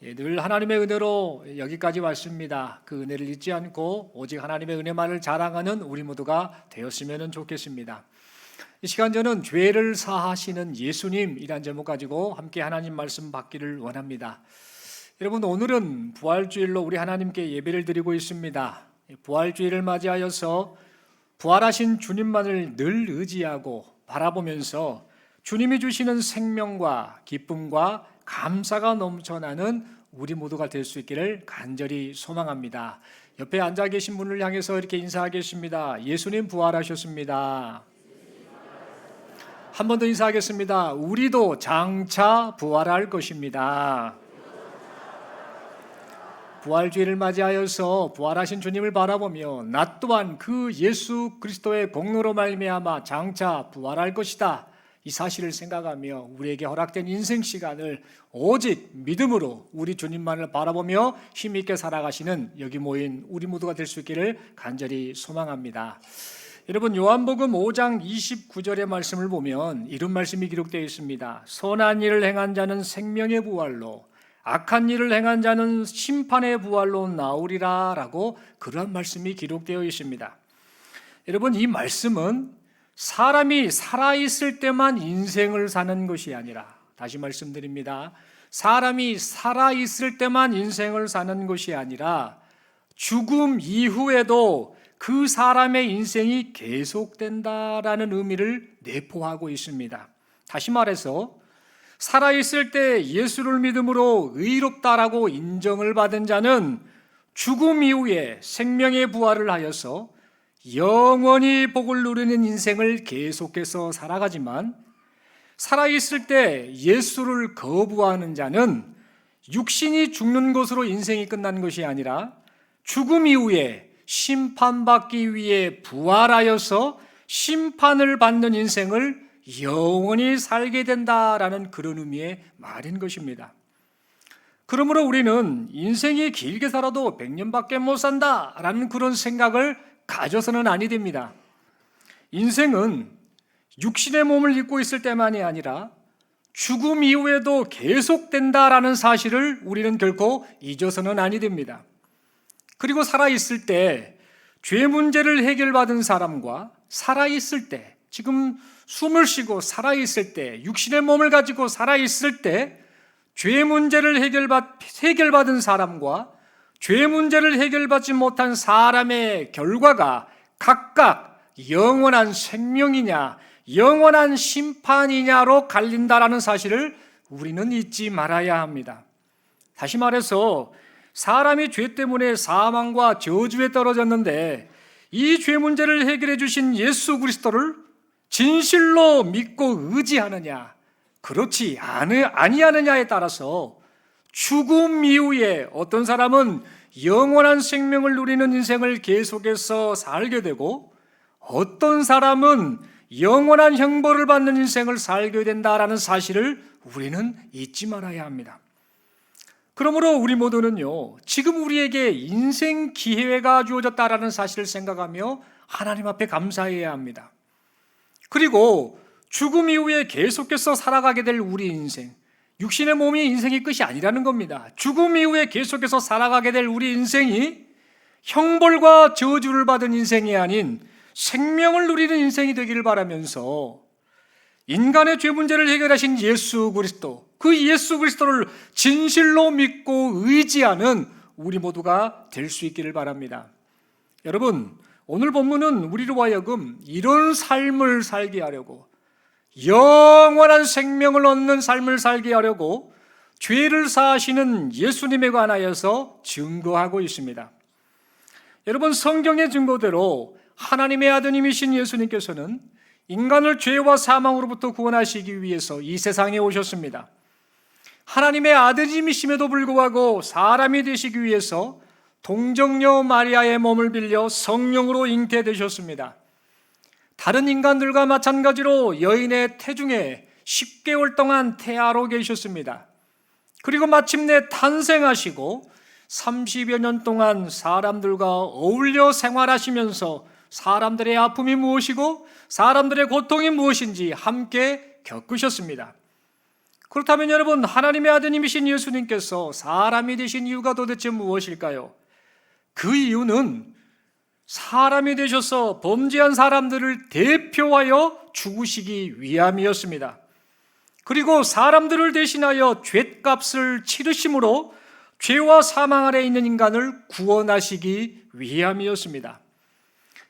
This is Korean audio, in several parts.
늘 하나님의 은혜로 여기까지 왔습니다. 그 은혜를 잊지 않고 오직 하나님의 은혜만을 자랑하는 우리 모두가 되었으면 좋겠습니다. 이 시간 저는 죄를 사하시는 예수님이란 제목 가지고 함께 하나님 말씀 받기를 원합니다. 여러분, 오늘은 부활주일로 우리 하나님께 예배를 드리고 있습니다. 부활주일을 맞이하여서 부활하신 주님만을 늘 의지하고 바라보면서 주님이 주시는 생명과 기쁨과 감사가 넘쳐나는 우리 모두가 될 수 있기를 간절히 소망합니다. 옆에 앉아 계신 분을 향해서 이렇게 인사하겠습니다. 예수님 부활하셨습니다. 한 번 더 인사하겠습니다. 우리도 장차 부활할 것입니다. 부활주일을 맞이하여서 부활하신 주님을 바라보며 나 또한 그 예수 그리스도의 공로로 말미암아 장차 부활할 것이다, 이 사실을 생각하며 우리에게 허락된 인생 시간을 오직 믿음으로 우리 주님만을 바라보며 힘있게 살아가시는 여기 모인 우리 모두가 될 수 있기를 간절히 소망합니다. 여러분, 요한복음 5장 29절의 말씀을 보면 이런 말씀이 기록되어 있습니다. 선한 일을 행한 자는 생명의 부활로, 악한 일을 행한 자는 심판의 부활로 나오리라 라고 그러한 말씀이 기록되어 있습니다. 여러분, 이 말씀은 사람이 살아있을 때만 인생을 사는 것이 아니라, 다시 말씀드립니다, 사람이 살아있을 때만 인생을 사는 것이 아니라 죽음 이후에도 그 사람의 인생이 계속된다라는 의미를 내포하고 있습니다. 다시 말해서 살아있을 때 예수를 믿음으로 의롭다라고 인정을 받은 자는 죽음 이후에 생명의 부활을 하여서 영원히 복을 누리는 인생을 계속해서 살아가지만, 살아있을 때 예수를 거부하는 자는 육신이 죽는 것으로 인생이 끝난 것이 아니라 죽음 이후에 심판받기 위해 부활하여서 심판을 받는 인생을 영원히 살게 된다라는 그런 의미의 말인 것입니다. 그러므로 우리는 인생이 길게 살아도 100년밖에 못 산다라는 그런 생각을 가져서는 아니 됩니다. 인생은 육신의 몸을 입고 있을 때만이 아니라 죽음 이후에도 계속된다라는 사실을 우리는 결코 잊어서는 아니 됩니다. 그리고 살아있을 때 죄 문제를 해결받은 사람과 살아있을 때, 지금 숨을 쉬고 살아있을 때, 육신의 몸을 가지고 살아있을 때 죄 문제를 해결받은 사람과 죄 문제를 해결받지 못한 사람의 결과가 각각 영원한 생명이냐 영원한 심판이냐로 갈린다라는 사실을 우리는 잊지 말아야 합니다. 다시 말해서 사람이 죄 때문에 사망과 저주에 떨어졌는데 이 죄 문제를 해결해 주신 예수 그리스도를 진실로 믿고 의지하느냐, 그렇지 아니하느냐에 따라서 죽음 이후에 어떤 사람은 영원한 생명을 누리는 인생을 계속해서 살게 되고, 어떤 사람은 영원한 형벌을 받는 인생을 살게 된다라는 사실을 우리는 잊지 말아야 합니다. 그러므로 우리 모두는요, 지금 우리에게 인생 기회가 주어졌다라는 사실을 생각하며 하나님 앞에 감사해야 합니다. 그리고 죽음 이후에 계속해서 살아가게 될 우리 인생, 육신의 몸이 인생의 끝이 아니라는 겁니다. 죽음 이후에 계속해서 살아가게 될 우리 인생이 형벌과 저주를 받은 인생이 아닌 생명을 누리는 인생이 되기를 바라면서 인간의 죄 문제를 해결하신 예수 그리스도, 그 예수 그리스도를 진실로 믿고 의지하는 우리 모두가 될 수 있기를 바랍니다. 여러분, 오늘 본문은 우리로 하여금 이런 삶을 살게 하려고, 영원한 생명을 얻는 삶을 살게 하려고 죄를 사하시는 예수님에 관하여서 증거하고 있습니다. 여러분, 성경의 증거대로 하나님의 아드님이신 예수님께서는 인간을 죄와 사망으로부터 구원하시기 위해서 이 세상에 오셨습니다. 하나님의 아드님이심에도 불구하고 사람이 되시기 위해서 동정녀 마리아의 몸을 빌려 성령으로 잉태되셨습니다. 다른 인간들과 마찬가지로 여인의 태중에 10개월 동안 태아로 계셨습니다. 그리고 마침내 탄생하시고 30여 년 동안 사람들과 어울려 생활하시면서 사람들의 아픔이 무엇이고 사람들의 고통이 무엇인지 함께 겪으셨습니다. 그렇다면 여러분, 하나님의 아드님이신 예수님께서 사람이 되신 이유가 도대체 무엇일까요? 그 이유는 사람이 되셔서 범죄한 사람들을 대표하여 죽으시기 위함이었습니다. 그리고 사람들을 대신하여 죗값을 치르심으로 죄와 사망 아래 있는 인간을 구원하시기 위함이었습니다.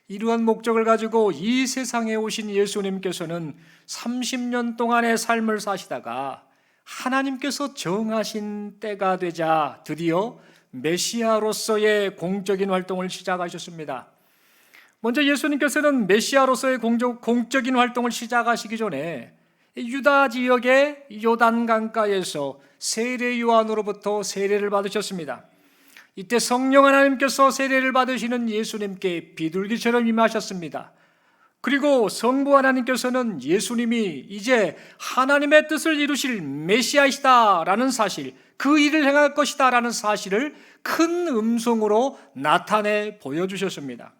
이러한 목적을 가지고 이 세상에 오신 예수님께서는 30년 동안의 삶을 사시다가 하나님께서 정하신 때가 되자 드디어 메시아로서의 공적인 활동을 시작하셨습니다. 먼저 예수님께서는 메시아로서의 공적인 활동을 시작하시기 전에 유다 지역의 요단강가에서 세례 요한으로부터 세례를 받으셨습니다. 이때 성령 하나님께서 세례를 받으시는 예수님께 비둘기처럼 임하셨습니다. 그리고 성부 하나님께서는 예수님이 이제 하나님의 뜻을 이루실 메시아이시다라는 사실, 그 일을 행할 것이다라는 사실을 큰 음성으로 나타내 보여주셨습니다.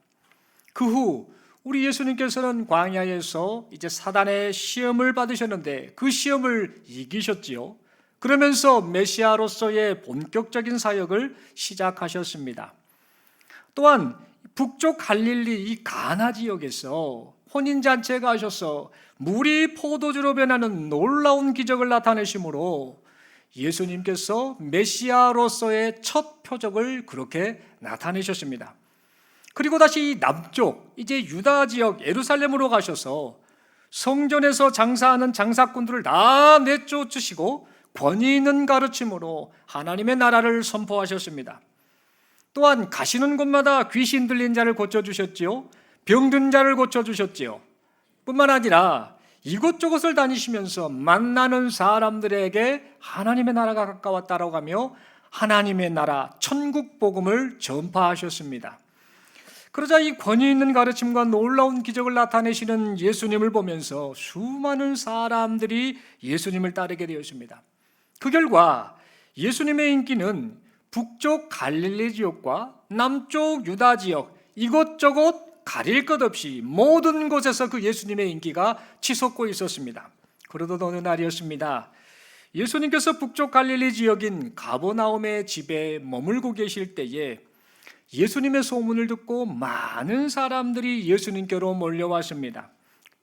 그 후 우리 예수님께서는 광야에서 이제 사단의 시험을 받으셨는데 그 시험을 이기셨지요. 그러면서 메시아로서의 본격적인 사역을 시작하셨습니다. 또한 북쪽 갈릴리 이 가나 지역에서 혼인잔치가 하셔서 물이 포도주로 변하는 놀라운 기적을 나타내심으로 예수님께서 메시아로서의 첫 표적을 그렇게 나타내셨습니다. 그리고 다시 남쪽 이제 유다 지역 예루살렘으로 가셔서 성전에서 장사하는 장사꾼들을 다 내쫓으시고 권위 있는 가르침으로 하나님의 나라를 선포하셨습니다. 또한 가시는 곳마다 귀신 들린 자를 고쳐주셨지요. 병든 자를 고쳐주셨지요. 뿐만 아니라 이곳저곳을 다니시면서 만나는 사람들에게 하나님의 나라가 가까웠다라고 하며 하나님의 나라 천국 복음을 전파하셨습니다. 그러자 이 권위 있는 가르침과 놀라운 기적을 나타내시는 예수님을 보면서 수많은 사람들이 예수님을 따르게 되었습니다. 그 결과 예수님의 인기는 북쪽 갈릴리 지역과 남쪽 유다 지역 이곳저곳 가릴 것 없이 모든 곳에서 그 예수님의 인기가 치솟고 있었습니다. 그러던 어느 날이었습니다. 예수님께서 북쪽 갈릴리 지역인 가버나움의 집에 머물고 계실 때에 예수님의 소문을 듣고 많은 사람들이 예수님께로 몰려왔습니다.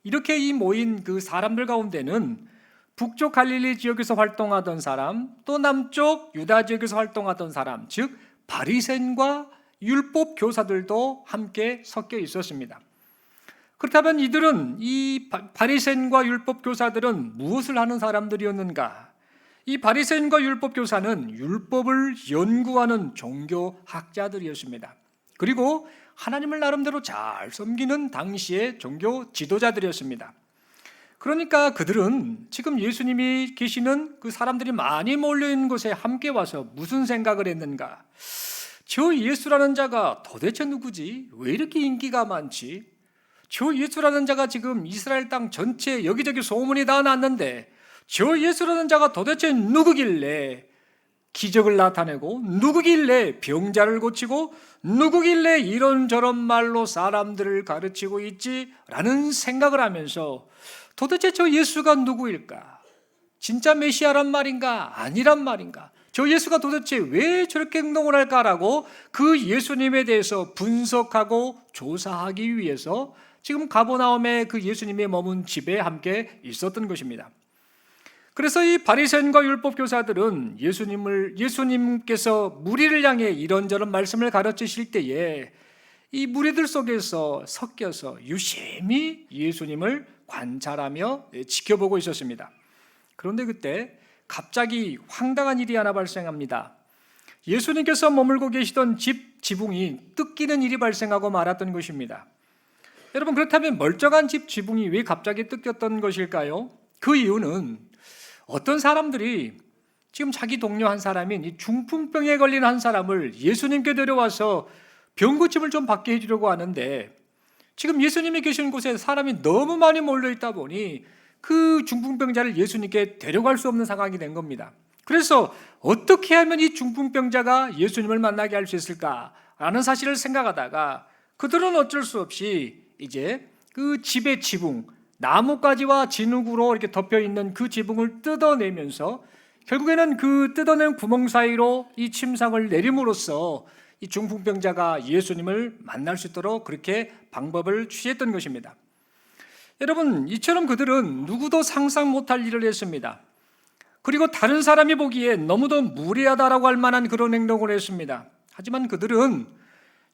이렇게 이 모인 그 사람들 가운데는 북쪽 갈릴리 지역에서 활동하던 사람, 또 남쪽 유다 지역에서 활동하던 사람, 즉 바리새인과 율법 교사들도 함께 섞여 있었습니다. 그렇다면 이들은 이 바리새인과 율법 교사들은 무엇을 하는 사람들이었는가? 이 바리새인과 율법 교사는 율법을 연구하는 종교 학자들이었습니다. 그리고 하나님을 나름대로 잘 섬기는 당시의 종교 지도자들이었습니다. 그러니까 그들은 지금 예수님이 계시는 그 사람들이 많이 몰려있는 곳에 함께 와서 무슨 생각을 했는가? 저 예수라는 자가 도대체 누구지? 왜 이렇게 인기가 많지? 저 예수라는 자가 지금 이스라엘 땅 전체에 여기저기 소문이 다 났는데 저 예수라는 자가 도대체 누구길래 기적을 나타내고 누구길래 병자를 고치고 누구길래 이런저런 말로 사람들을 가르치고 있지라는 생각을 하면서 도대체 저 예수가 누구일까? 진짜 메시아란 말인가? 아니란 말인가? 저 예수가 도대체 왜 저렇게 행동을 할까라고 그 예수님에 대해서 분석하고 조사하기 위해서 지금 가버나움에 그 예수님이 머문 집에 함께 있었던 것입니다. 그래서 이 바리새인과 율법 교사들은 예수님께서 무리를 향해 이런저런 말씀을 가르치실 때에 이 무리들 속에서 섞여서 유심히 예수님을 관찰하며 지켜보고 있었습니다. 그런데 그때 갑자기 황당한 일이 하나 발생합니다. 예수님께서 머물고 계시던 집 지붕이 뜯기는 일이 발생하고 말았던 것입니다. 여러분, 그렇다면 멀쩡한 집 지붕이 왜 갑자기 뜯겼던 것일까요? 그 이유는 어떤 사람들이 지금 자기 동료 한 사람인 이 중풍병에 걸린 한 사람을 예수님께 데려와서 병고침을 좀 받게 해주려고 하는데 지금 예수님이 계신 곳에 사람이 너무 많이 몰려있다 보니 그 중풍병자를 예수님께 데려갈 수 없는 상황이 된 겁니다. 그래서 어떻게 하면 이 중풍병자가 예수님을 만나게 할 수 있을까라는 사실을 생각하다가 그들은 어쩔 수 없이 이제 그 집의 지붕, 나뭇가지와 진흙으로 이렇게 덮여 있는 그 지붕을 뜯어내면서 결국에는 그 뜯어낸 구멍 사이로 이 침상을 내림으로써 이 중풍병자가 예수님을 만날 수 있도록 그렇게 방법을 취했던 것입니다. 여러분, 이처럼 그들은 누구도 상상 못할 일을 했습니다. 그리고 다른 사람이 보기에 너무도 무례하다라고 할 만한 그런 행동을 했습니다. 하지만 그들은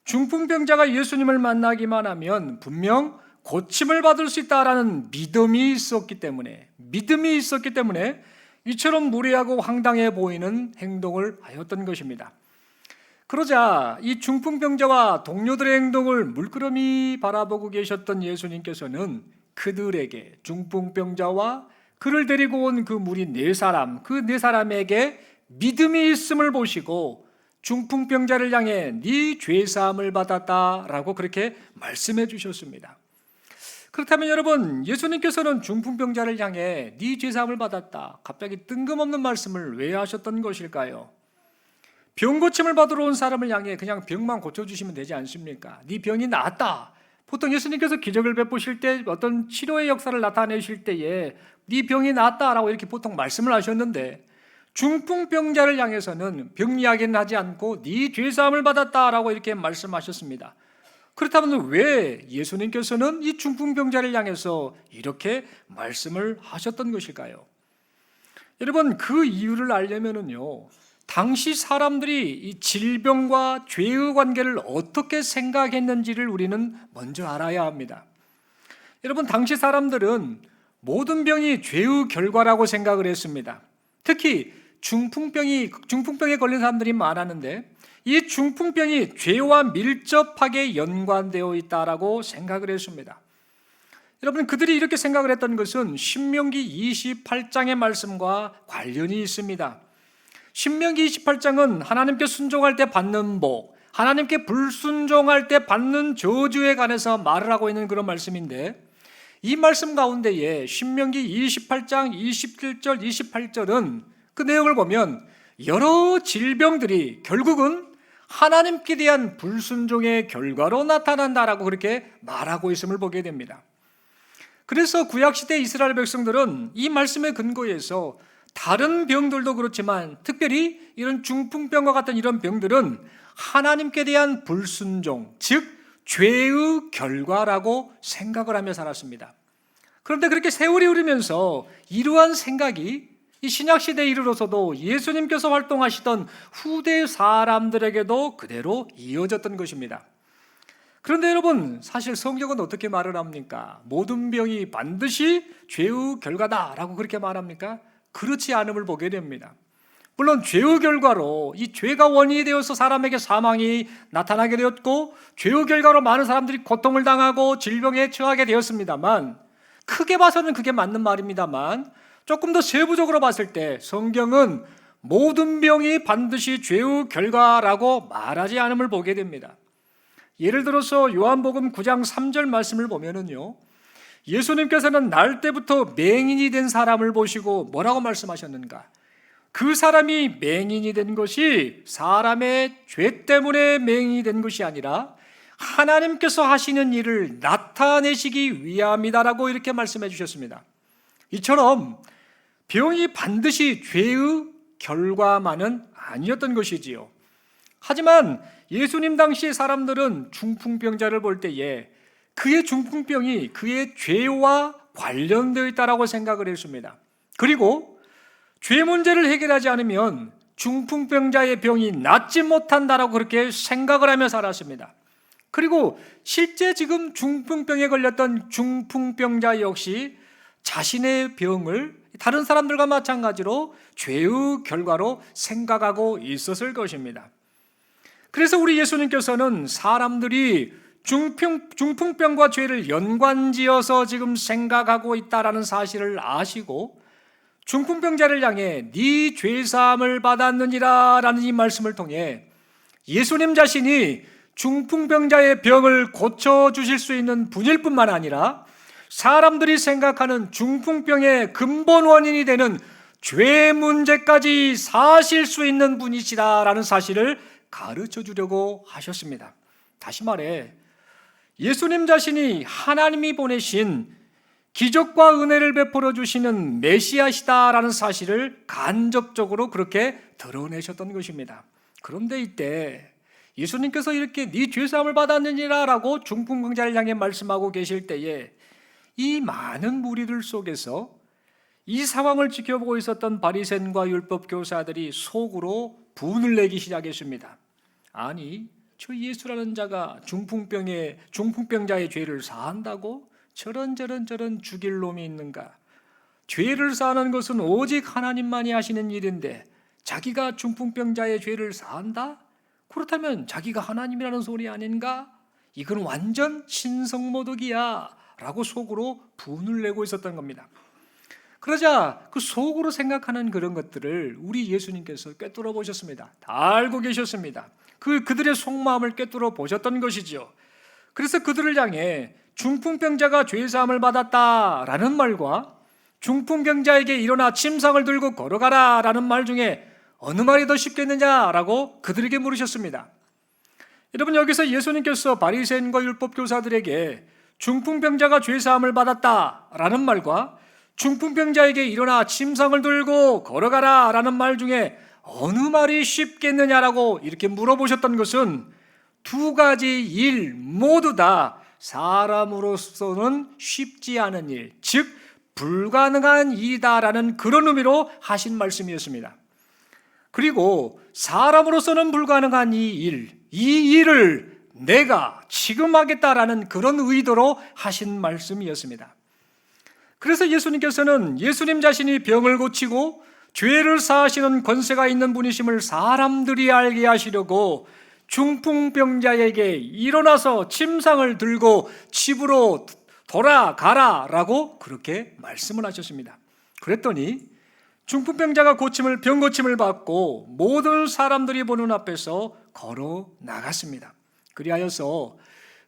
중풍병자가 예수님을 만나기만 하면 분명 고침을 받을 수 있다라는 믿음이 있었기 때문에 이처럼 무례하고 황당해 보이는 행동을 하였던 것입니다. 그러자 이 중풍병자와 동료들의 행동을 물끄러미 바라보고 계셨던 예수님께서는 그들에게, 중풍병자와 그를 데리고 온 그 무리 네 사람에게 믿음이 있음을 보시고 중풍병자를 향해 네 죄사함을 받았다라고 그렇게 말씀해 주셨습니다. 그렇다면 여러분, 예수님께서는 중풍병자를 향해 네 죄사함을 받았다, 갑자기 뜬금없는 말씀을 왜 하셨던 것일까요? 병 고침을 받으러 온 사람을 향해 그냥 병만 고쳐주시면 되지 않습니까? 네 병이 나았다. 보통 예수님께서 기적을 베푸실 때, 어떤 치료의 역사를 나타내실 때에 네 병이 나았다라고 이렇게 보통 말씀을 하셨는데, 중풍병자를 향해서는 병 이야기는 하지 않고 네 죄사함을 받았다라고 이렇게 말씀하셨습니다. 그렇다면 왜 예수님께서는 이 중풍병자를 향해서 이렇게 말씀을 하셨던 것일까요? 여러분, 그 이유를 알려면은요, 당시 사람들이 이 질병과 죄의 관계를 어떻게 생각했는지를 우리는 먼저 알아야 합니다. 여러분, 당시 사람들은 모든 병이 죄의 결과라고 생각을 했습니다. 특히 중풍병에 걸린 사람들이 많았는데, 이 중풍병이 죄와 밀접하게 연관되어 있다라고 생각을 했습니다. 여러분, 그들이 이렇게 생각을 했던 것은 신명기 28장의 말씀과 관련이 있습니다. 신명기 28장은 하나님께 순종할 때 받는 복, 하나님께 불순종할 때 받는 저주에 관해서 말을 하고 있는 그런 말씀인데, 이 말씀 가운데에 신명기 28장 27절, 28절은 그 내용을 보면 여러 질병들이 결국은 하나님께 대한 불순종의 결과로 나타난다라고 그렇게 말하고 있음을 보게 됩니다. 그래서 구약시대 이스라엘 백성들은 이 말씀에 근거해서 다른 병들도 그렇지만 특별히 이런 중풍병과 같은 이런 병들은 하나님께 대한 불순종, 즉 죄의 결과라고 생각을 하며 살았습니다. 그런데 그렇게 세월이 흐르면서 이러한 생각이 이 신약시대에 이르러서도 예수님께서 활동하시던 후대 사람들에게도 그대로 이어졌던 것입니다. 그런데 여러분, 사실 성경은 어떻게 말을 합니까? 모든 병이 반드시 죄의 결과다라고 그렇게 말합니까? 그렇지 않음을 보게 됩니다. 물론 죄의 결과로, 이 죄가 원인이 되어서 사람에게 사망이 나타나게 되었고, 죄의 결과로 많은 사람들이 고통을 당하고 질병에 처하게 되었습니다만, 크게 봐서는 그게 맞는 말입니다만, 조금 더 세부적으로 봤을 때 성경은 모든 병이 반드시 죄의 결과라고 말하지 않음을 보게 됩니다. 예를 들어서 요한복음 9장 3절 말씀을 보면은요, 예수님께서는 날 때부터 맹인이 된 사람을 보시고 뭐라고 말씀하셨는가? 그 사람이 맹인이 된 것이 사람의 죄 때문에 맹인이 된 것이 아니라 하나님께서 하시는 일을 나타내시기 위함이다라고 이렇게 말씀해 주셨습니다. 이처럼 병이 반드시 죄의 결과만은 아니었던 것이지요. 하지만 예수님 당시 사람들은 중풍병자를 볼 때에 그의 중풍병이 그의 죄와 관련되어 있다고 생각을 했습니다. 그리고 죄 문제를 해결하지 않으면 중풍병자의 병이 낫지 못한다라고 그렇게 생각을 하며 살았습니다. 그리고 실제 지금 중풍병에 걸렸던 중풍병자 역시 자신의 병을 다른 사람들과 마찬가지로 죄의 결과로 생각하고 있었을 것입니다. 그래서 우리 예수님께서는 사람들이 중풍병과 죄를 연관지어서 지금 생각하고 있다라는 사실을 아시고 중풍병자를 향해 네 죄사함을 받았느니라 라는 이 말씀을 통해 예수님 자신이 중풍병자의 병을 고쳐주실 수 있는 분일 뿐만 아니라 사람들이 생각하는 중풍병의 근본 원인이 되는 죄 문제까지 사실 수 있는 분이시다라는 사실을 가르쳐 주려고 하셨습니다. 다시 말해 예수님 자신이 하나님이 보내신 기적과 은혜를 베풀어 주시는 메시아시다라는 사실을 간접적으로 그렇게 드러내셨던 것입니다. 그런데 이때 예수님께서 이렇게 네 죄사함을 받았느니라 라고 중풍병자를 향해 말씀하고 계실 때에 이 많은 무리들 속에서 이 상황을 지켜보고 있었던 바리새인과 율법 교사들이 속으로 분을 내기 시작했습니다. 아니, 저 예수라는 자가 중풍병자의 죄를 사한다고? 저런 죽일 놈이 있는가? 죄를 사하는 것은 오직 하나님만이 하시는 일인데 자기가 중풍병자의 죄를 사한다? 그렇다면 자기가 하나님이라는 소리 아닌가? 이건 완전 신성모독이야 라고 속으로 분을 내고 있었던 겁니다. 그러자 그 속으로 생각하는 그런 것들을 우리 예수님께서 꿰뚫어 보셨습니다. 다 알고 계셨습니다. 그들의 속마음을 꿰뚫어 보셨던 것이죠. 그래서 그들을 향해 중풍병자가 죄사함을 받았다라는 말과 중풍병자에게 일어나 침상을 들고 걸어가라 라는 말 중에 어느 말이 더 쉽겠느냐라고 그들에게 물으셨습니다. 여러분, 여기서 예수님께서 바리새인과 율법교사들에게 중풍병자가 죄사함을 받았다라는 말과 중풍병자에게 일어나 침상을 들고 걸어가라 라는 말 중에 어느 말이 쉽겠느냐라고 이렇게 물어보셨던 것은 두 가지 일 모두 다 사람으로서는 쉽지 않은 일, 즉 불가능한 일이다라는 그런 의미로 하신 말씀이었습니다. 그리고 사람으로서는 불가능한 이 일을 내가 지금 하겠다라는 그런 의도로 하신 말씀이었습니다. 그래서 예수님께서는 예수님 자신이 병을 고치고 죄를 사하시는 권세가 있는 분이심을 사람들이 알게 하시려고 중풍병자에게 일어나서 침상을 들고 집으로 돌아가라 라고 그렇게 말씀을 하셨습니다. 그랬더니 중풍병자가 병 고침을 받고 모든 사람들이 보는 앞에서 걸어 나갔습니다. 그리하여서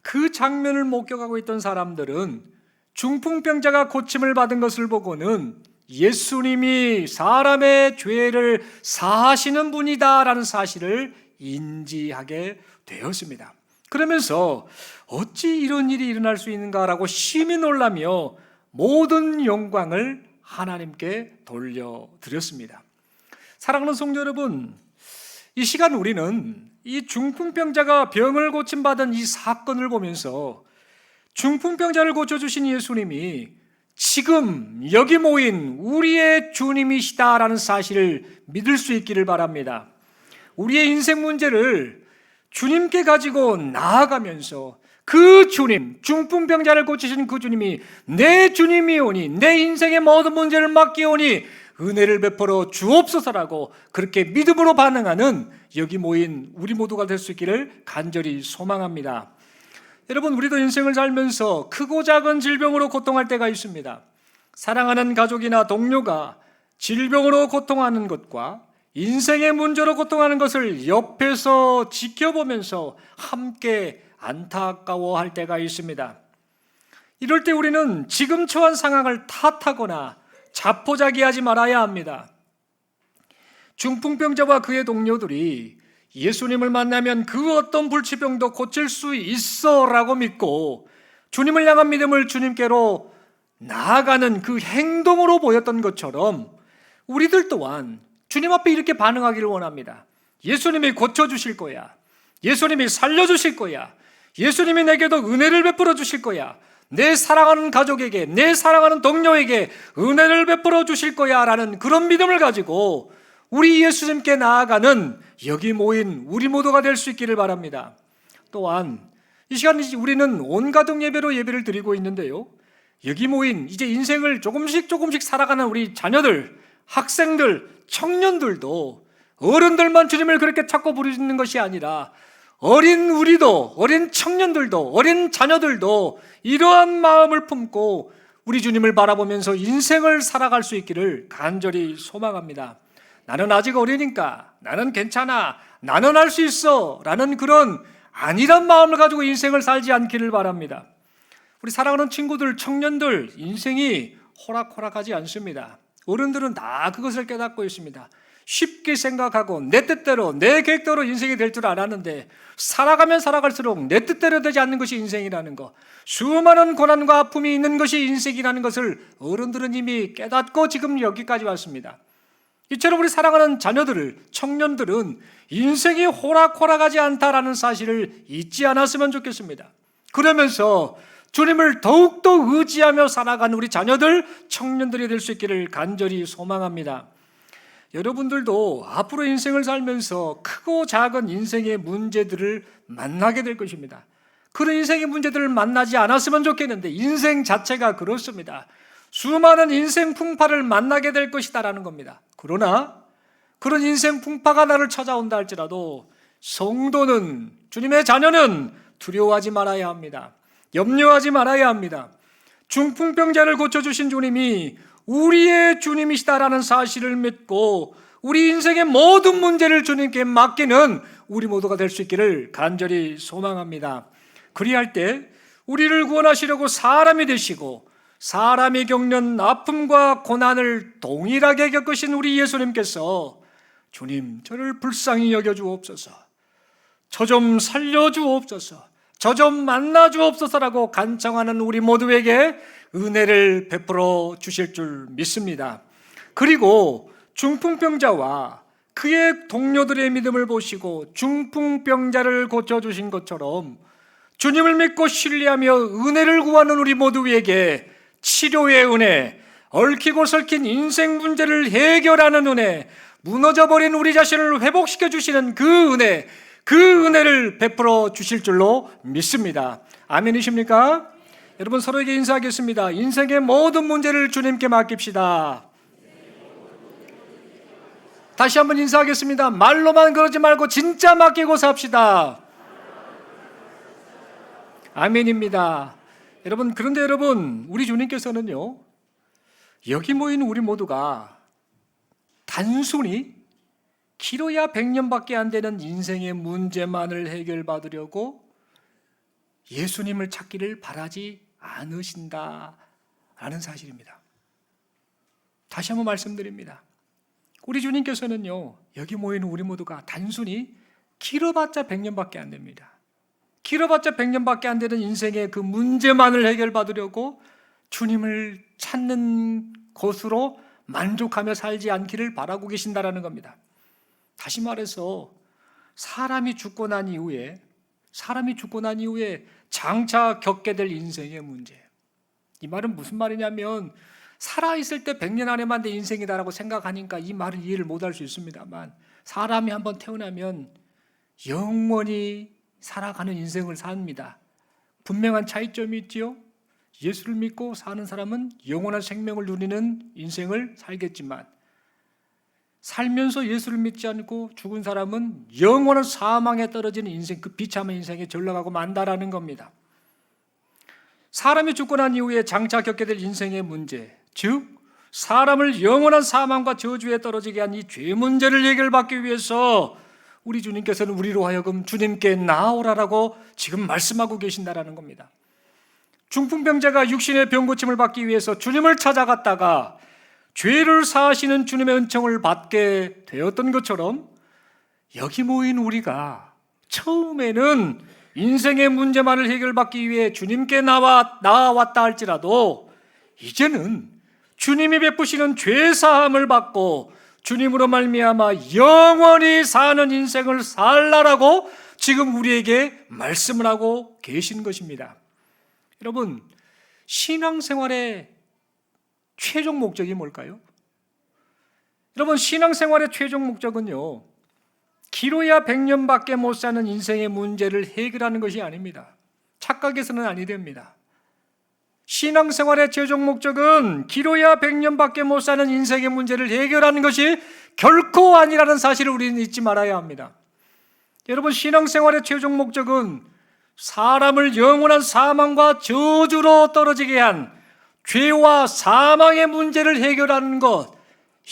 그 장면을 목격하고 있던 사람들은 중풍병자가 고침을 받은 것을 보고는 예수님이 사람의 죄를 사하시는 분이다라는 사실을 인지하게 되었습니다. 그러면서 어찌 이런 일이 일어날 수 있는가라고 심히 놀라며 모든 영광을 하나님께 돌려드렸습니다. 사랑하는 성도 여러분, 이 시간 우리는 이 중풍병자가 병을 고침받은 이 사건을 보면서 중풍병자를 고쳐주신 예수님이 지금 여기 모인 우리의 주님이시다라는 사실을 믿을 수 있기를 바랍니다. 우리의 인생 문제를 주님께 가지고 나아가면서 그 주님, 중풍병자를 고치신 그 주님이 내 주님이오니 내 인생의 모든 문제를 맡기오니 은혜를 베풀어 주옵소서라고 그렇게 믿음으로 반응하는 여기 모인 우리 모두가 될 수 있기를 간절히 소망합니다. 여러분, 우리도 인생을 살면서 크고 작은 질병으로 고통할 때가 있습니다. 사랑하는 가족이나 동료가 질병으로 고통하는 것과 인생의 문제로 고통하는 것을 옆에서 지켜보면서 함께 안타까워할 때가 있습니다. 이럴 때 우리는 지금 처한 상황을 탓하거나 자포자기하지 말아야 합니다. 중풍병자와 그의 동료들이 예수님을 만나면 그 어떤 불치병도 고칠 수 있어 라고 믿고 주님을 향한 믿음을 주님께로 나아가는 그 행동으로 보였던 것처럼 우리들 또한 주님 앞에 이렇게 반응하기를 원합니다. 예수님이 고쳐주실 거야. 예수님이 살려주실 거야. 예수님이 내게도 은혜를 베풀어 주실 거야. 내 사랑하는 가족에게, 내 사랑하는 동료에게 은혜를 베풀어 주실 거야 라는 그런 믿음을 가지고 우리 예수님께 나아가는 여기 모인 우리 모두가 될 수 있기를 바랍니다. 또한 이 시간 우리는 온 가족 예배로 예배를 드리고 있는데요, 여기 모인 이제 인생을 조금씩 살아가는 우리 자녀들, 학생들, 청년들도 어른들만 주님을 그렇게 찾고 부르는 것이 아니라 어린 우리도, 어린 청년들도, 어린 자녀들도 이러한 마음을 품고 우리 주님을 바라보면서 인생을 살아갈 수 있기를 간절히 소망합니다. 나는 아직 어리니까, 나는 괜찮아, 나는 할 수 있어 라는 그런 아니란 마음을 가지고 인생을 살지 않기를 바랍니다. 우리 사랑하는 친구들, 청년들, 인생이 호락호락하지 않습니다. 어른들은 다 그것을 깨닫고 있습니다. 쉽게 생각하고 내 뜻대로 내 계획대로 인생이 될 줄 알았는데 살아가면 살아갈수록 내 뜻대로 되지 않는 것이 인생이라는 것, 수많은 고난과 아픔이 있는 것이 인생이라는 것을 어른들은 이미 깨닫고 지금 여기까지 왔습니다. 이처럼 우리 사랑하는 자녀들을, 청년들은 인생이 호락호락하지 않다라는 사실을 잊지 않았으면 좋겠습니다. 그러면서 주님을 더욱더 의지하며 살아가는 우리 자녀들, 청년들이 될 수 있기를 간절히 소망합니다. 여러분들도 앞으로 인생을 살면서 크고 작은 인생의 문제들을 만나게 될 것입니다. 그런 인생의 문제들을 만나지 않았으면 좋겠는데 인생 자체가 그렇습니다. 수많은 인생 풍파를 만나게 될 것이다라는 겁니다. 그러나 그런 인생 풍파가 나를 찾아온다 할지라도 성도는, 주님의 자녀는 두려워하지 말아야 합니다. 염려하지 말아야 합니다. 중풍병자를 고쳐주신 주님이 우리의 주님이시다라는 사실을 믿고 우리 인생의 모든 문제를 주님께 맡기는 우리 모두가 될 수 있기를 간절히 소망합니다. 그리할 때 우리를 구원하시려고 사람이 되시고 사람이 겪는 아픔과 고난을 동일하게 겪으신 우리 예수님께서 주님, 저를 불쌍히 여겨주옵소서, 저 좀 살려주옵소서, 저 좀 만나주옵소서라고 간청하는 우리 모두에게 은혜를 베풀어 주실 줄 믿습니다. 그리고 중풍병자와 그의 동료들의 믿음을 보시고 중풍병자를 고쳐주신 것처럼 주님을 믿고 신뢰하며 은혜를 구하는 우리 모두에게 치료의 은혜, 얽히고 설킨 인생 문제를 해결하는 은혜, 무너져버린 우리 자신을 회복시켜 주시는 그 은혜, 그 은혜를 베풀어 주실 줄로 믿습니다. 아멘이십니까? 여러분, 서로에게 인사하겠습니다. 인생의 모든 문제를 주님께 맡깁시다. 다시 한번 인사하겠습니다. 말로만 그러지 말고 진짜 맡기고 삽시다. 아멘입니다. 여러분, 그런데 여러분, 우리 주님께서는요, 여기 모인 우리 모두가 단순히 길어야 100년밖에 안 되는 인생의 문제만을 해결받으려고 예수님을 찾기를 바라지 않으신다라는 사실입니다. 다시 한번 말씀드립니다. 우리 주님께서는요, 여기 모이는 우리 모두가 단순히 길어봤자 100년밖에 안 됩니다. 길어봤자 100년밖에 안 되는 인생의 그 문제만을 해결받으려고 주님을 찾는 곳으로 만족하며 살지 않기를 바라고 계신다라는 겁니다. 다시 말해서 사람이 죽고 난 이후에 장차 겪게 될 인생의 문제, 이 말은 무슨 말이냐면 살아있을 때 100년 안에만 내 인생이다라고 생각하니까 이 말을 이해를 못할 수 있습니다만, 사람이 한번 태어나면 영원히 살아가는 인생을 삽니다. 분명한 차이점이 있지요. 예수를 믿고 사는 사람은 영원한 생명을 누리는 인생을 살겠지만, 살면서 예수를 믿지 않고 죽은 사람은 영원한 사망에 떨어지는 인생, 그 비참한 인생에 전락하고 만다라는 겁니다. 사람이 죽고 난 이후에 장차 겪게 될 인생의 문제, 즉 사람을 영원한 사망과 저주에 떨어지게 한 이 죄 문제를 해결받기 위해서 우리 주님께서는 우리로 하여금 주님께 나오라라고 지금 말씀하고 계신다라는 겁니다. 중풍병자가 육신의 병고침을 받기 위해서 주님을 찾아갔다가 죄를 사하시는 주님의 은총을 받게 되었던 것처럼, 여기 모인 우리가 처음에는 인생의 문제만을 해결받기 위해 주님께 나아왔다 할지라도 이제는 주님이 베푸시는 죄 사함을 받고 주님으로 말미암아 영원히 사는 인생을 살라라고 지금 우리에게 말씀을 하고 계신 것입니다. 여러분, 신앙생활의 최종 목적이 뭘까요? 여러분, 신앙생활의 최종 목적은요, 길어야 100년밖에 못 사는 인생의 문제를 해결하는 것이 아닙니다. 착각해서는 아니 됩니다. 신앙생활의 최종 목적은 길어야 100년밖에 못 사는 인생의 문제를 해결하는 것이 결코 아니라는 사실을 우리는 잊지 말아야 합니다. 여러분, 신앙생활의 최종 목적은 사람을 영원한 사망과 저주로 떨어지게 한 죄와 사망의 문제를 해결하는 것,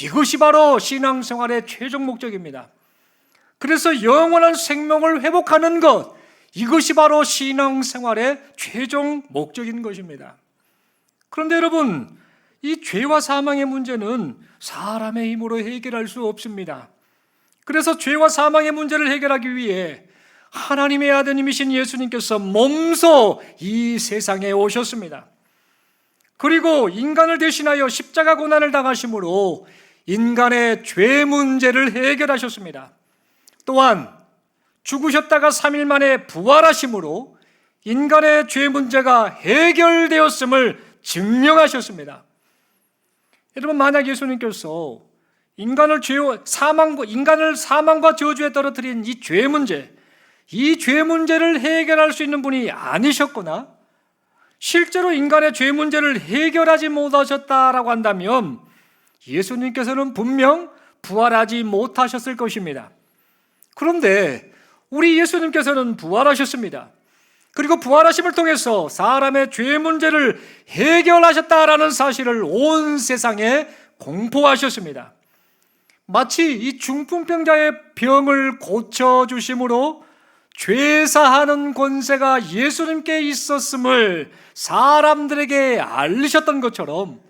이것이 바로 신앙생활의 최종 목적입니다. 그래서 영원한 생명을 회복하는 것, 이것이 바로 신앙생활의 최종 목적인 것입니다. 그런데 여러분, 이 죄와 사망의 문제는 사람의 힘으로 해결할 수 없습니다. 그래서 죄와 사망의 문제를 해결하기 위해 하나님의 아드님이신 예수님께서 몸소 이 세상에 오셨습니다. 그리고 인간을 대신하여 십자가 고난을 당하심으로 인간의 죄 문제를 해결하셨습니다. 또한 죽으셨다가 3일 만에 부활하심으로 인간의 죄 문제가 해결되었음을 증명하셨습니다. 여러분, 만약 예수님께서 인간을 사망과 저주에 떨어뜨린 이 죄 문제를 해결할 수 있는 분이 아니셨거나 실제로 인간의 죄 문제를 해결하지 못하셨다라고 한다면 예수님께서는 분명 부활하지 못하셨을 것입니다. 그런데 우리 예수님께서는 부활하셨습니다. 그리고 부활하심을 통해서 사람의 죄 문제를 해결하셨다라는 사실을 온 세상에 공포하셨습니다. 마치 이 중풍병자의 병을 고쳐주심으로 죄사하는 권세가 예수님께 있었음을 사람들에게 알리셨던 것처럼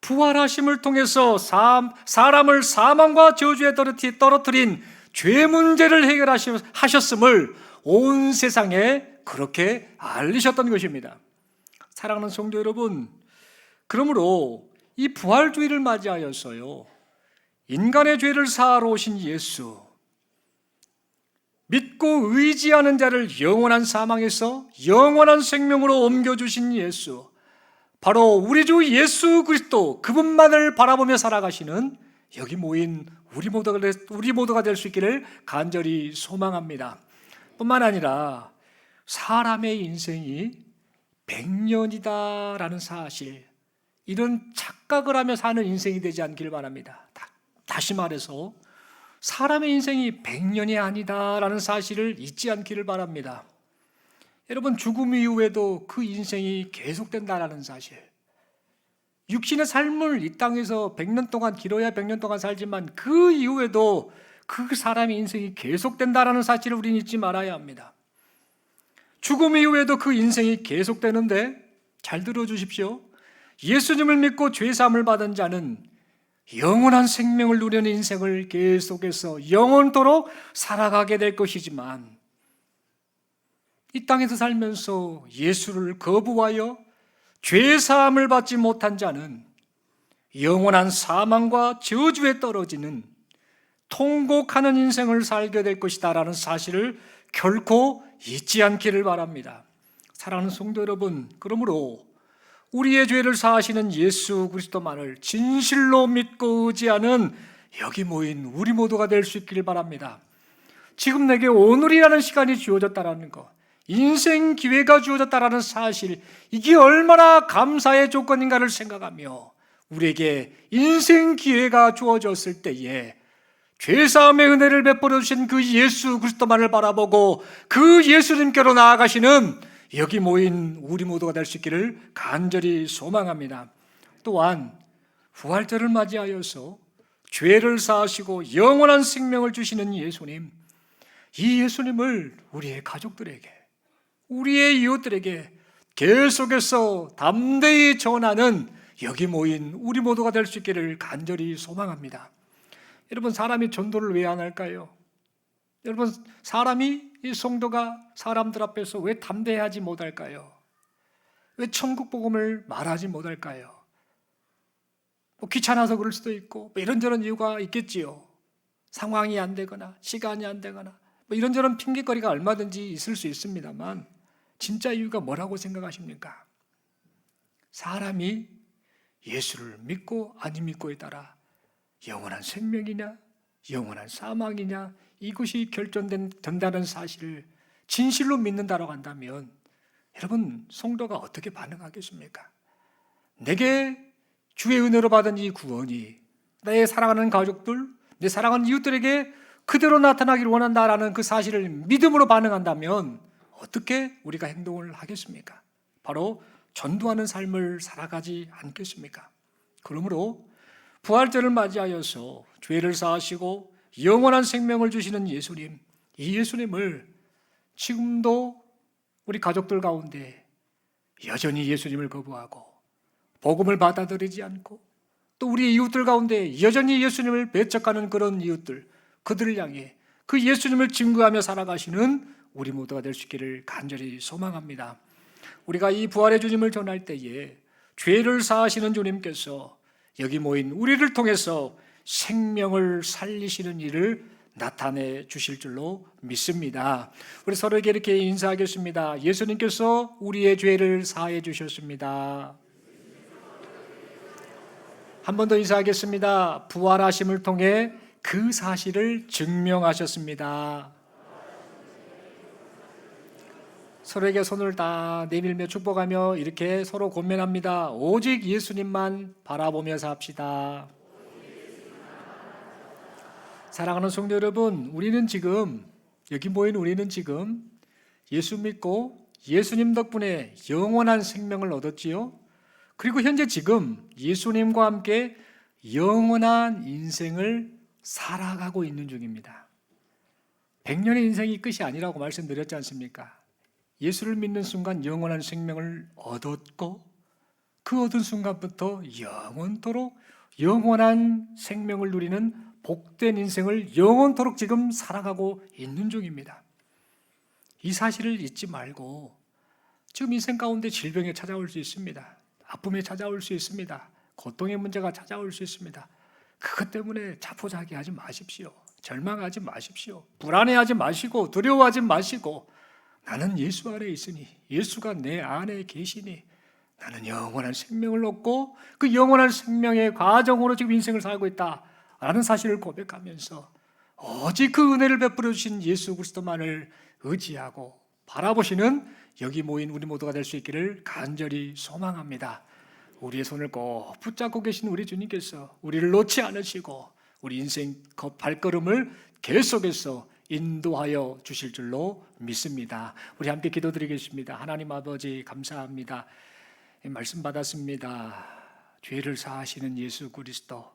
부활하심을 통해서 사람을 사망과 저주에 떨어뜨린 죄 문제를 해결하셨음을 온 세상에 그렇게 알리셨던 것입니다. 사랑하는 성도 여러분, 그러므로 이 부활주의를 맞이하였어요, 인간의 죄를 사하러 오신 예수, 믿고 의지하는 자를 영원한 사망에서 영원한 생명으로 옮겨주신 예수, 바로 우리 주 예수 그리스도, 그분만을 바라보며 살아가시는 여기 모인 우리 모두가 될 수 있기를 간절히 소망합니다. 뿐만 아니라 사람의 인생이 100년이다라는 사실, 이런 착각을 하며 사는 인생이 되지 않기를 바랍니다. 다시 말해서 사람의 인생이 100년이 아니다라는 사실을 잊지 않기를 바랍니다. 여러분, 죽음 이후에도 그 인생이 계속된다라는 사실, 육신의 삶을 이 땅에서 100년 동안, 길어야 100년 동안 살지만 그 이후에도 그 사람의 인생이 계속된다라는 사실을 우리는 잊지 말아야 합니다. 죽음 이후에도 그 인생이 계속되는데, 잘 들어주십시오. 예수님을 믿고 죄사함을 받은 자는 영원한 생명을 누리는 인생을 계속해서 영원토록 살아가게 될 것이지만, 이 땅에서 살면서 예수를 거부하여 죄사함을 받지 못한 자는 영원한 사망과 저주에 떨어지는 통곡하는 인생을 살게 될 것이다라는 사실을 결코 잊지 않기를 바랍니다. 사랑하는 성도 여러분, 그러므로 우리의 죄를 사하시는 예수 그리스도만을 진실로 믿고 의지하는 여기 모인 우리 모두가 될 수 있기를 바랍니다. 지금 내게 오늘이라는 시간이 주어졌다라는 것, 인생 기회가 주어졌다라는 사실, 이게 얼마나 감사의 조건인가를 생각하며 우리에게 인생 기회가 주어졌을 때에 죄사함의 은혜를 베풀어 주신 그 예수 그리스도만을 바라보고 그 예수님께로 나아가시는 여기 모인 우리 모두가 될 수 있기를 간절히 소망합니다. 또한 부활절을 맞이하여서 죄를 사하시고 영원한 생명을 주시는 예수님, 이 예수님을 우리의 가족들에게, 우리의 이웃들에게 계속해서 담대히 전하는 여기 모인 우리 모두가 될 수 있기를 간절히 소망합니다. 여러분, 사람이 전도를 왜 안 할까요? 여러분, 이 성도가 사람들 앞에서 왜 담대하지 못할까요? 왜 천국 복음을 말하지 못할까요? 귀찮아서 그럴 수도 있고 이런저런 이유가 있겠지요. 상황이 안 되거나 시간이 안 되거나 이런저런 핑계거리가 얼마든지 있을 수 있습니다만, 진짜 이유가 뭐라고 생각하십니까? 사람이 예수를 믿고 안 믿고에 따라 영원한 생명이냐 영원한 사망이냐, 이것이 결정된다는 사실을 진실로 믿는다라고 한다면 여러분, 성도가 어떻게 반응하겠습니까? 내게 주의 은혜로 받은 이 구원이 내 사랑하는 가족들, 내 사랑하는 이웃들에게 그대로 나타나기를 원한다라는 그 사실을 믿음으로 반응한다면 어떻게 우리가 행동을 하겠습니까? 바로 전도하는 삶을 살아가지 않겠습니까? 그러므로 부활절을 맞이하여서 죄를 사하시고 영원한 생명을 주시는 예수님, 이 예수님을 지금도 우리 가족들 가운데 여전히 예수님을 거부하고 복음을 받아들이지 않고 또 우리 이웃들 가운데 여전히 예수님을 배척하는 그런 이웃들, 그들을 향해 그 예수님을 증거하며 살아가시는 우리 모두가 될 수 있기를 간절히 소망합니다. 우리가 이 부활의 주님을 전할 때에 죄를 사하시는 주님께서 여기 모인 우리를 통해서 생명을 살리시는 일을 나타내 주실 줄로 믿습니다. 우리 서로에게 이렇게 인사하겠습니다. 예수님께서 우리의 죄를 사해 주셨습니다. 한 번 더 인사하겠습니다. 부활하심을 통해 그 사실을 증명하셨습니다. 서로에게 손을 다 내밀며 축복하며 이렇게 서로 권면합니다. 오직 예수님만 바라보며 삽시다. 사랑하는 성도 여러분, 우리는 지금 여기 모인 우리는 지금 예수 믿고 예수님 덕분에 영원한 생명을 얻었지요. 그리고 현재 지금 예수님과 함께 영원한 인생을 살아가고 있는 중입니다. 100년의 인생이 끝이 아니라고 말씀드렸지 않습니까? 예수를 믿는 순간 영원한 생명을 얻었고 그 얻은 순간부터 영원토록 영원한 생명을 누리는 복된 인생을 영원토록 지금 살아가고 있는 중입니다. 이 사실을 잊지 말고 지금 인생 가운데 질병이 찾아올 수 있습니다. 아픔이 찾아올 수 있습니다. 고통의 문제가 찾아올 수 있습니다. 그것 때문에 자포자기하지 마십시오. 절망하지 마십시오. 불안해하지 마시고 두려워하지 마시고 나는 예수 안에 있으니 예수가 내 안에 계시니 나는 영원한 생명을 얻고 그 영원한 생명의 과정으로 지금 인생을 살고 있다라는 사실을 고백하면서 오직 그 은혜를 베풀어 주신 예수 그리스도만을 의지하고 바라보시는 여기 모인 우리 모두가 될 수 있기를 간절히 소망합니다. 우리의 손을 꼭 붙잡고 계신 우리 주님께서 우리를 놓지 않으시고 우리 인생 발걸음을 계속해서 인도하여 주실 줄로 믿습니다. 우리 함께 기도드리겠습니다. 하나님 아버지 감사합니다. 말씀 받았습니다. 죄를 사하시는 예수 그리스도,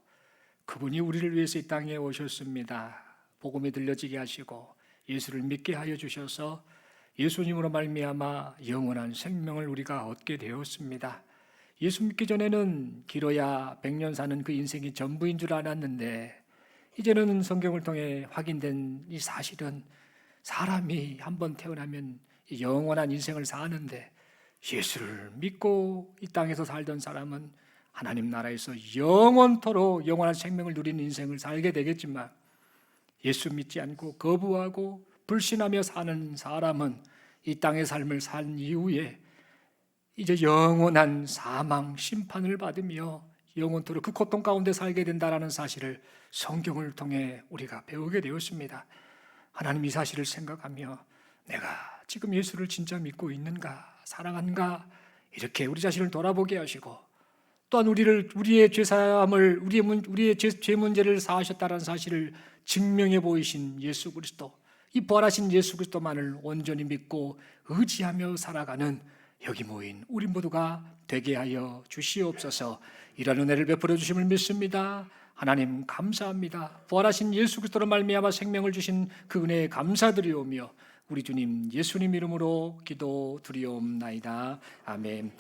그분이 우리를 위해서 이 땅에 오셨습니다. 복음이 들려지게 하시고 예수를 믿게 하여 주셔서 예수님으로 말미암아 영원한 생명을 우리가 얻게 되었습니다. 예수 믿기 전에는 길어야 100년 사는 그 인생이 전부인 줄 알았는데 이제는 성경을 통해 확인된 이 사실은 사람이 한번 태어나면 영원한 인생을 사는데 예수를 믿고 이 땅에서 살던 사람은 하나님 나라에서 영원토록 영원한 생명을 누리는 인생을 살게 되겠지만 예수 믿지 않고 거부하고 불신하며 사는 사람은 이 땅의 삶을 산 이후에 이제 영원한 사망 심판을 받으며 영원토록 그 고통 가운데 살게 된다라는 사실을 성경을 통해 우리가 배우게 되었습니다. 하나님 이 사실을 생각하며 내가 지금 예수를 진짜 믿고 있는가, 사랑한가 이렇게 우리 자신을 돌아보게 하시고 또한 우리의 죄사함을 우리의 죄 문제를 사하셨다는 사실을 증명해 보이신 예수 그리스도, 이 부활하신 예수 그리스도만을 온전히 믿고 의지하며 살아가는 여기 모인 우리 모두가 되게 하여 주시옵소서. 이런 은혜를 베풀어 주심을 믿습니다. 하나님 감사합니다. 부활하신 예수 그리스도로 말미암아 생명을 주신 그 은혜에 감사드리오며 우리 주님 예수님 이름으로 기도드리옵나이다. 아멘.